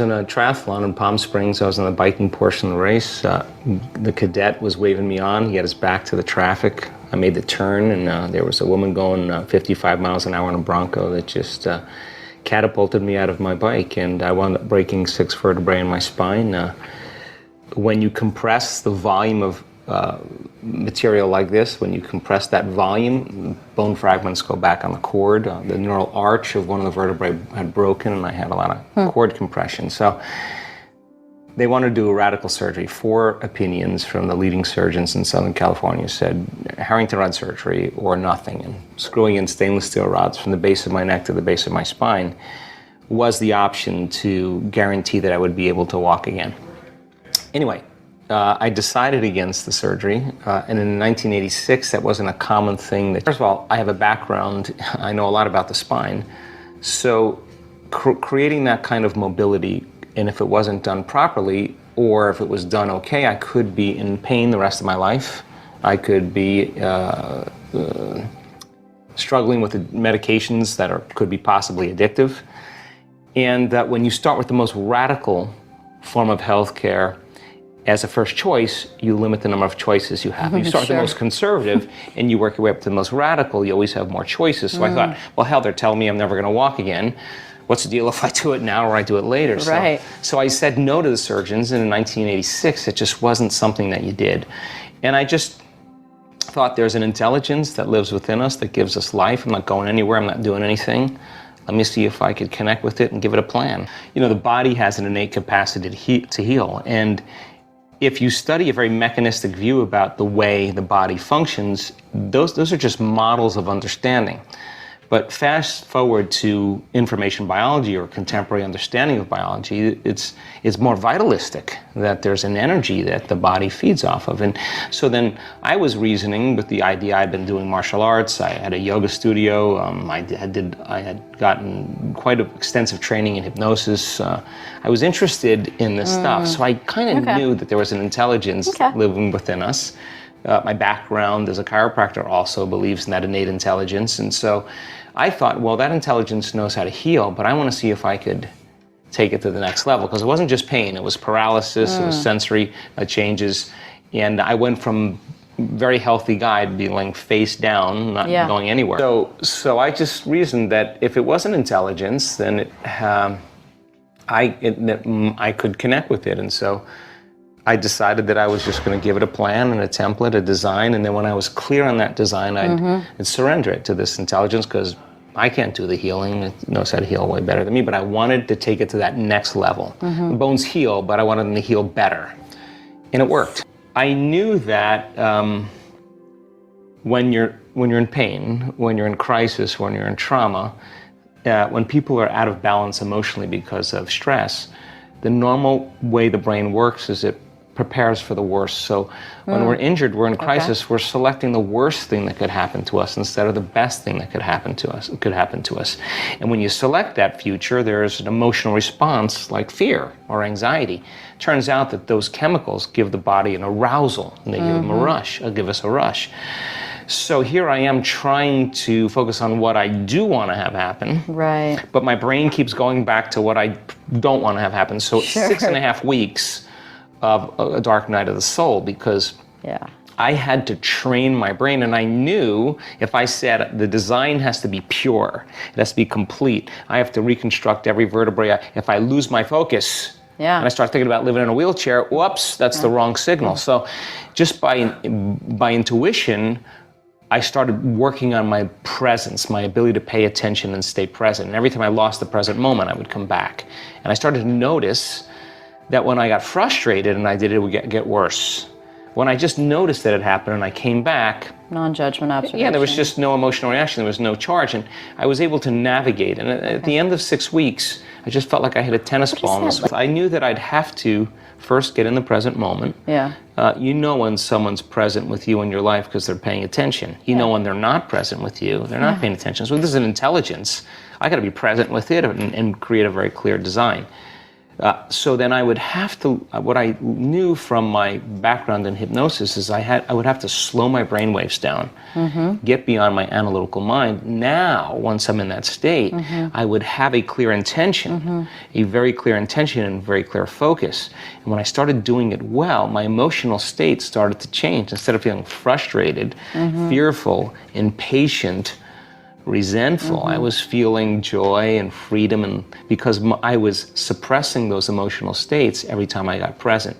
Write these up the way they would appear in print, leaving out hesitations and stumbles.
was in a triathlon in Palm Springs. I was on the biking portion of the race. The cadet was waving me on. He had his back to the traffic. I made the turn, and there was a woman going 55 miles an hour on a Bronco that just catapulted me out of my bike, and I wound up breaking 6 vertebrae in my spine. When you compress the volume of material like this, when you compress that volume, bone fragments go back on the cord. The neural arch of one of the vertebrae had broken, and I had a lot of cord compression. So they wanted to do a radical surgery. 4 opinions from the leading surgeons in Southern California said Harrington rod surgery or nothing. And screwing in stainless steel rods from the base of my neck to the base of my spine was the option to guarantee that I would be able to walk again. Anyway, I decided against the surgery, and in 1986, that wasn't a common thing. First of all, I have a background, I know a lot about the spine, so creating that kind of mobility, and if it wasn't done properly, or if it was done okay, I could be in pain the rest of my life. I could be struggling with the medications that could be possibly addictive, and that when you start with the most radical form of healthcare, as a first choice, you limit the number of choices you have. You start with the most conservative and you work your way up to the most radical, you always have more choices. So I thought, well, hell, they're telling me I'm never going to walk again. What's the deal if I do it now or I do it later? Right. So I said no to the surgeons, and in 1986, it just wasn't something that you did. And I just thought there's an intelligence that lives within us that gives us life. I'm not going anywhere, I'm not doing anything. Let me see if I could connect with it and give it a plan. You know, the body has an innate capacity to heal, and if you study a very mechanistic view about the way the body functions, those are just models of understanding. But fast forward to information biology or contemporary understanding of biology, it's more vitalistic, that there's an energy that the body feeds off of. And so then I was reasoning with the idea. I'd been doing martial arts, I had a yoga studio, I had gotten quite extensive training in hypnosis. I was interested in this stuff, so I kind of knew that there was an intelligence living within us. My background as a chiropractor also believes in that innate intelligence, and so I thought, well, that intelligence knows how to heal, but I want to see if I could take it to the next level, because it wasn't just pain, it was paralysis, it was sensory changes, and I went from very healthy guy being like face down, not going anywhere. So I just reasoned that if it wasn't intelligence, then I could connect with it, and so I decided that I was just going to give it a plan and a template, a design, and then when I was clear on that design, I'd surrender it to this intelligence, because I can't do the healing. It knows how to heal way better than me, but I wanted to take it to that next level. The bones heal, but I wanted them to heal better, and it worked. I knew that when you're in pain, when you're in crisis, when you're in trauma, when people are out of balance emotionally because of stress, the normal way the brain works is it prepares for the worst. So when we're injured, we're in crisis, we're selecting the worst thing that could happen to us instead of the best thing that could happen to us. And when you select that future, there's an emotional response like fear or anxiety. Turns out that those chemicals give the body an arousal, and they give them a rush, or give us a rush. So here I am trying to focus on what I do want to have happen. Right. But my brain keeps going back to what I don't want to have happen. So 6.5 weeks of a dark night of the soul, because I had to train my brain, and I knew if I said the design has to be pure, it has to be complete, I have to reconstruct every vertebrae. If I lose my focus, and I start thinking about living in a wheelchair, whoops, that's the wrong signal. So just by intuition, I started working on my presence, my ability to pay attention and stay present. And every time I lost the present moment, I would come back. And I started to notice that when I got frustrated and I did it, would get worse. When I just noticed that it happened and I came back, non-judgment observation. Yeah, there was just no emotional reaction, there was no charge, and I was able to navigate. And at the end of 6 weeks, I just felt like I hit a tennis ball. I knew that I'd have to first get in the present moment. You know when someone's present with you in your life because they're paying attention. You know when they're not present with you, they're not paying attention. So this is an intelligence. I got to be present with it and create a very clear design. So then I would have to, what I knew from my background in hypnosis is I would have to slow my brain waves down, get beyond my analytical mind. Now, once I'm in that state, I would have a clear intention, a very clear intention and very clear focus. And when I started doing it well, my emotional state started to change. Instead of feeling frustrated, fearful, impatient, resentful, I was feeling joy and freedom, and because I was suppressing those emotional states every time I got present,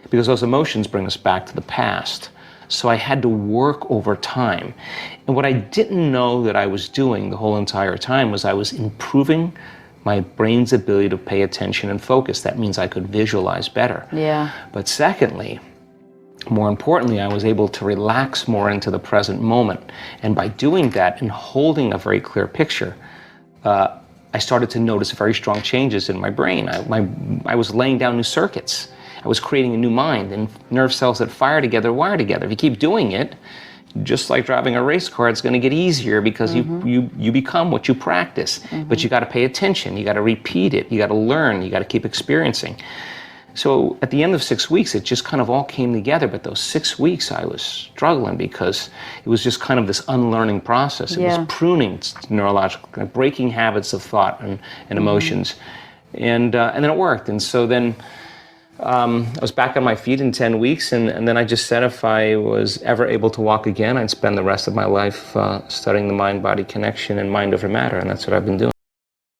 because those emotions bring us back to the past. So I had to work over time. And what I didn't know that I was doing the whole entire time was I was improving my brain's ability to pay attention and focus. That means I could visualize better. Yeah. But secondly, more importantly, I was able to relax more into the present moment. And by doing that and holding a very clear picture, I started to notice very strong changes in my brain. I was laying down new circuits. I was creating a new mind, and nerve cells that fire together wire together. If you keep doing it, just like driving a race car, it's going to get easier because you become what you practice. But you got to pay attention. You got to repeat it. You got to learn. You got to keep experiencing. So at the end of 6 weeks, it just kind of all came together. But those 6 weeks, I was struggling because it was just kind of this unlearning process. It was pruning neurological, breaking habits of thought and emotions. And then it worked. And so then I was back on my feet in 10 weeks. And then I just said if I was ever able to walk again, I'd spend the rest of my life studying the mind-body connection and mind over matter. And that's what I've been doing.